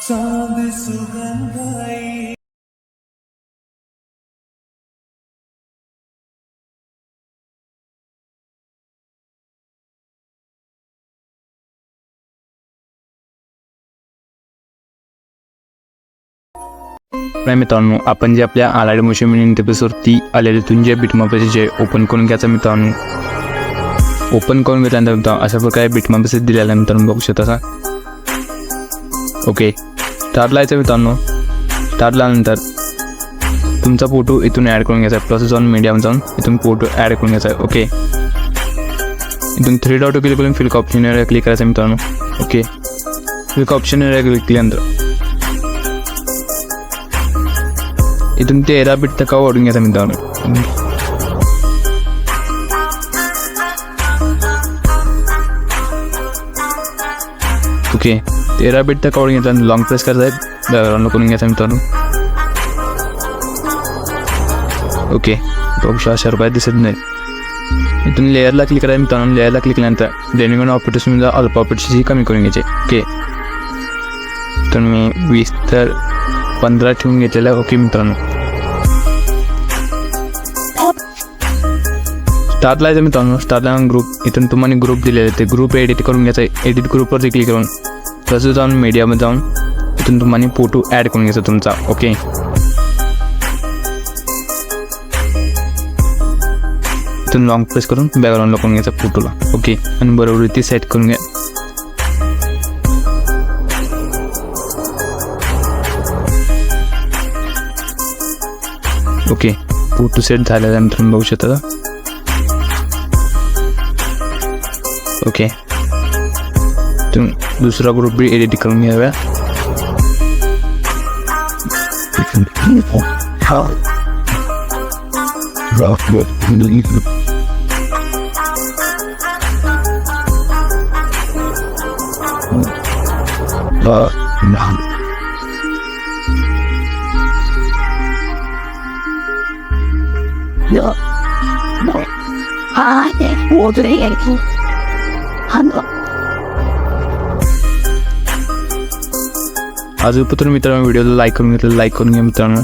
चांद सुगंधाई नाही मित्रांनो, आपण जे आपल्या आलाडी मोशन इंटरफेसवरती आलेले तुंजे बिटमॅपचे जे ओपन करून घ्यायचं मित्रांनो. ओपन करून घेतल्यानंतर मित्रांनो अशा प्रकारे बिटमॅपचे दिलेला आहे मित्रांनो, बघू शकता असा. ओके, स्टार्ट लावायचं मित्रांनो. स्टार्ट लावल्यानंतर तुमचा फोटो इथून ॲड करून घ्यायचा आहे. प्लस जाऊन मीडियामध्ये जाऊन इथून फोटो ॲड करून घ्यायचा आहे. ओके, इथून 3 डॉट क्लिक करून फिल्क ऑप्शनवर क्लिक करायचं मित्रांनो. ओके, फिल्क ऑप्शनवर क्लिक केल्यानंतर इथून 13 बिट तक वाढून घ्यायचा मित्रांनो. ओके, 13 बिट तक वाढून घ्यायचा. लॉंग प्रेस करायचा आहे, बॅकग्राऊंड करून घ्यायचा मित्रांनो. ओके, बघू अशा रुपयात दिसत नाही. इथून लेअरला क्लिक करायचं मित्रांनो. लेअरला क्लिक केल्यानंतर ब्लेंडिंग ऑपरेटर्स अल्फा ऑपरेटरची कमी करून घ्यायचे. ओके, तर मी 20 तर 15 ठेवून घेतलेलं आहे. ओके मित्रांनो, स्टार्ट लावायचं मित्रांनो. स्टार्ट लावून ग्रुप इथून तुम्हाला ग्रुप दिलेले ते ग्रुप एडिट करून घ्यायचा आहे. एडिट ग्रुपवरती क्लिक करून तसं जाऊन मीडियामध्ये जाऊन इथून तुम्हाला फोटो ॲड करून घ्यायचा तुमचा. ओके, इथून लॉंग प्रेस करून बॅकग्राऊंडला करून घ्यायचा फोटोला. ओके, आणि बरोबर ती सेट करून घ्या. ओके, फोटो सेट झाल्यानंतर बघू शकता. ओके, तुम्ही दुसरा ग्रुप बी एडिट करून घ्याव्या. अजून पण मित्रांनो व्हिडिओला लाईक करून घेतलं, लाईक करून घ्या मित्रांनो.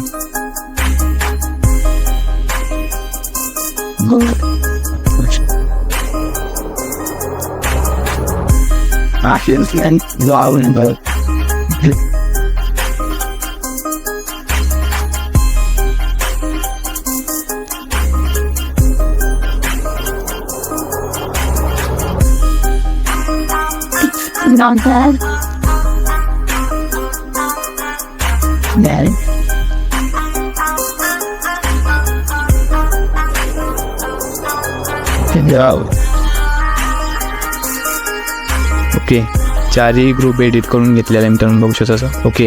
Not bad. Bad. ओके, 4ही ग्रुप एडिट करून घेतलेला आहे मित्रांनो, बघू शकता असं. ओके,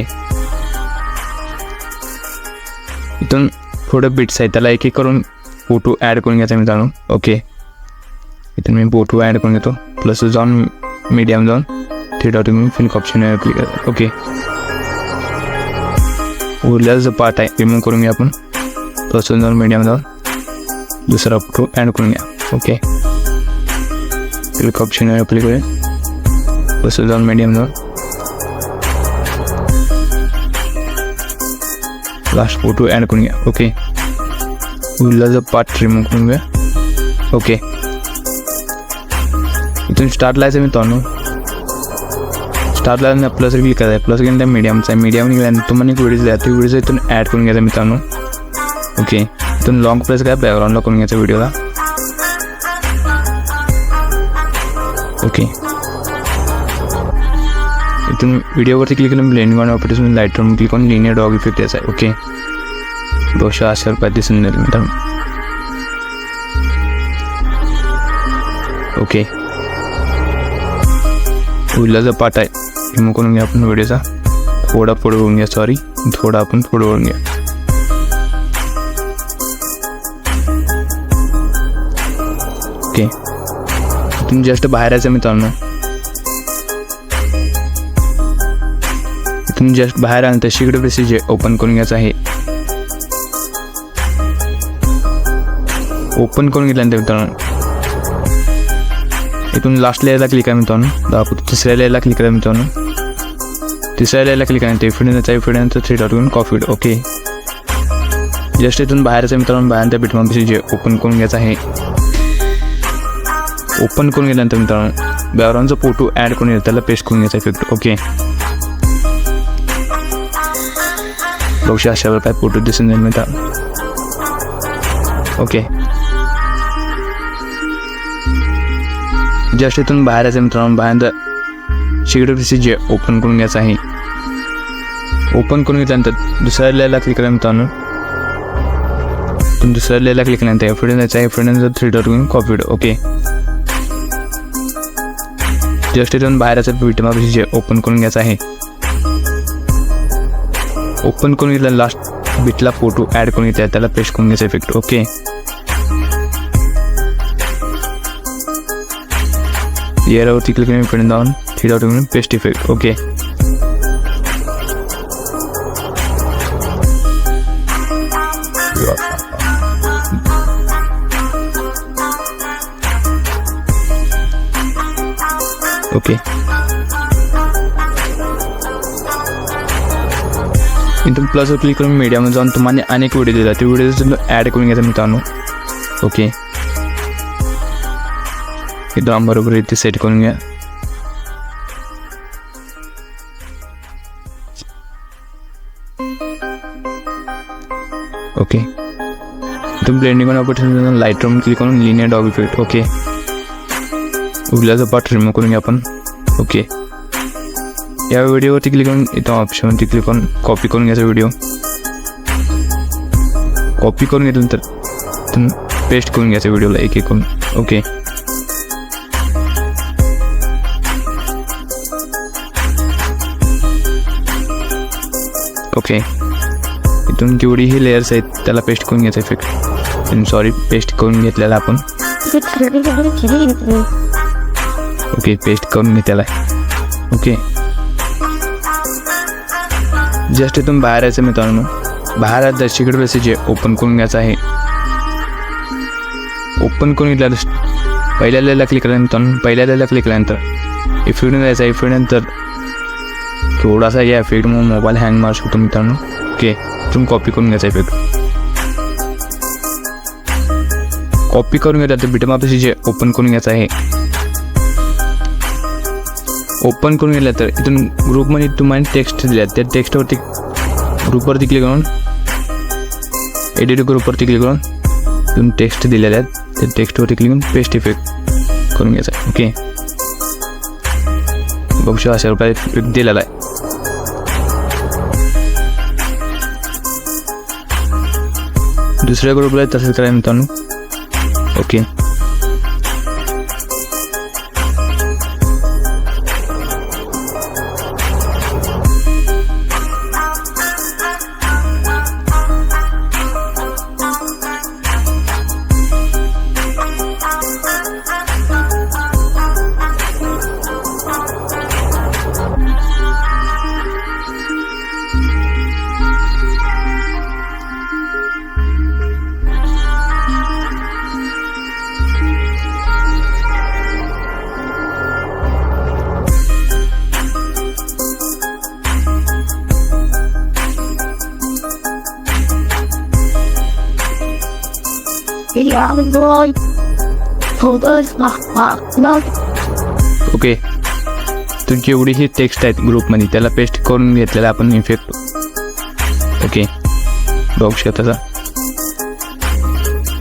इथून थोडं बिट्स आहे त्याला एक एक करून फोटो ॲड करून घ्यायचा मित्रांनो. ओके, इथून मी फोटो ॲड करून घेतो. प्लस जाऊन मीडियम जाऊन 3 डॉट फिल्क ऑप्शन क्लिक करा. ओके, उरल्याचा जो पार्ट आहे रिमूव्ह करून घ्या आपण. प्लस जाऊन मीडियम जाऊन दुसरा फोटो ॲड करून घ्या. ओके, फिल्क ऑप्शन क्लिक करूया. प्लस जाऊन मीडियम जाऊन लास्ट फोटो ॲड करून घ्या. ओके, उरल्याचा पार्ट रिमूव्ह करून घ्या. ओके, इथून स्टार्ट लावायचं मित्रांनो. स्टार्ट लावून प्लस क्लिक करायचं. प्लस गेल्यानंतर मीडियमचा आहे. मीडियम निघाल्यानंतर तुम्हाला एक व्हिडिओ द्या, तो व्हिडिओ इथून ॲड करून घ्यायचा मित्रांनो. ओके, इथून लॉंग प्रेस करा, बॅकग्राऊंडला करून घ्यायचा व्हिडिओला. ओके, इथून व्हिडिओवरती क्लिक करून ब्लेंडिंग ऑन ऑपरेटर्स लाईटवर क्लिक करून लिनियर डॉग इफेक्ट यायचा आहे. ओके, 280 रुपयात दिसून जाईल मित्रांनो. ओके, उरल्याचा पार्ट आहे रिमूव्ह करून घ्या आपण व्हिडिओचा. थोडा पुढे होऊन घ्या, सॉरी थोडा आपण पुढे होऊन घ्या. ओके, इथून जस्ट बाहेर यायचं मित्रांनो. इथून जस्ट बाहेर आल्यानंतर शिफ्ट प्रेस जे ओपन करून घ्यायचं आहे. ओपन करून घेतल्यानंतर मित्रांनो इथून लास्ट लेअरला क्लिक करा मित्रांनो. तिसऱ्या लेअरला क्लिक करा मित्रांनो. तिसऱ्या लेअरला क्लिक केल्यानंतर इफिडनचा इफिडनचं 3 डॉट घेऊन कॉपी. ओके. जस्ट इथून बाहेरचं मित्रांनो बाहेर त्या बिटमॅप जे ओपन करून घ्यायचं आहे. ओपन करून गेल्यानंतर मित्रांनो बॅकग्राऊंडचा फोटो ॲड करून त्याला पेस्ट करून घ्यायचा इफेक्ट. ओके. बघू अशा प्रकारे फोटो दिसून जाईल मित्रांनो. ओके. जस्ट इथून बाहेर यायचं मित्रांनो बाहेर सिक्युरिटी जे ओपन करून घ्यायचं आहे. ओपन करून घेतल्यानंतर दुसऱ्या लेअरला क्लिक केल्या मित्रांनो दुसऱ्या लेअरला क्लिक केल्यानंतर एफिडन्सचा 3 डॉट घेऊन कॉपीड. ओके. जस्ट इथून बाहेर याचं बिटमॅप जे ओपन करून घ्यायचं आहे. ओपन करून घेतला लास्ट बिटला फोटो ॲड करून घेतला त्याला पेस्ट करून घ्यायचा इफेक्ट. ओके. यावरती क्लिक करून इकडे जाऊन 3 डॉट घेऊन पेस्ट इफेक्ट. ओके. ओके. इथून प्लसवर क्लिक करून मीडियामध्ये जाऊन तुम्हाला अनेक व्हिडिओ दिला ते व्हिडिओ ॲड करून घ्यायचा मित्रांनो. ओके. इथं बरोबर इथे सेट करून घ्या. ओके. इथून blending operation light room click करून लिनियर डॉग इफेक्ट. ओके. उरल्याचा पार्ट रिमूव्ह करून घ्या आपण. ओके. या व्हिडिओवरती क्लिक करून इथं ऑप्शनवरती क्लिक करून कॉपी करून घ्यायचा व्हिडिओ. कॉपी करून घेतल्यानंतर इथून पेस्ट करून घ्यायचा व्हिडिओला एक एक करून. ओके. ओके. इथून जेवढी ही लेयर्स आहेत त्याला पेस्ट करून घ्यायचा इफेक्ट. सॉरी पेस्ट करून घेतलेला आपण. ओके. पेस्ट करून घेतलेला आहे. ओके. जस्ट इथून बाहेर यायचं मित्रांनो बाहेर दर्शिकडे मेसेज ओपन करून घ्यायचं आहे. ओपन करून घेतल्यानंतर पहिल्या लेअरला क्लिक केल्यानंतर पहिल्या लेअरला क्लिक केल्यानंतर इफेक्ट द्यायचा. इफेक्ट नंतर थोडासा या इफेक्टमुळे मोबाईल हँग मारू शकतो मित्रांनो. ओके. इथून कॉपी करून घ्यायचा इफेक्ट. कॉपी करून घेतल्यानंतर बिटमॅप जे ओपन करून घ्यायचं आहे. ओपन करून घेतलं तर इथून ग्रुपमध्ये तुम्हाला टेक्स्ट दिल्या त्या टेक्स्टवरती ग्रुपवरती क्लिक करून एडिट ग्रुपवरती क्लिक करून इथून टेक्स्ट दिलेल्या आहेत त्या टेक्स्टवरती क्लिक करून पेस्ट इफेक्ट करून घ्यायचा. ओके. बघू शकता अशा प्रकारे इफेक्ट दिलेला आहे. दुसऱ्या ग्रुपला तसंच करायला मित्रांनो. ओके. ओके. तुमची एवढी ही टेक्स्ट आहेत ग्रुपमध्ये त्याला पेस्ट करून घेतलेला आपण इफेक्ट. ओके. बघू शकता त्याचा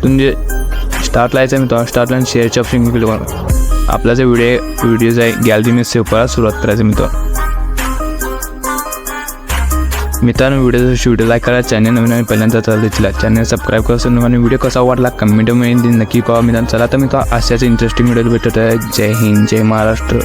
तुमचे स्टार्ट लायचं आहे मित्रांनो. स्टार्ट लाईन शेअरच्या ऑप्शन क्लिक करून आपला जो व्हिडिओज आहे गॅलरीमध्ये सेव्ह करायला सुरुवात करायचं मित्रांनो. व्हिडिओ लाईक करा. चॅनल नवीन पहिल्यांदा चालू चॅनल सबस्क्राईब करा. आणि व्हिडिओ कसा वाटला कमेंटमध्ये नक्की कळवा मित्रांनो. चला तर मित्रांनो अशाच इंटरेस्टिंग व्हिडिओ भेटत आहे. जय हिंद जय महाराष्ट्र.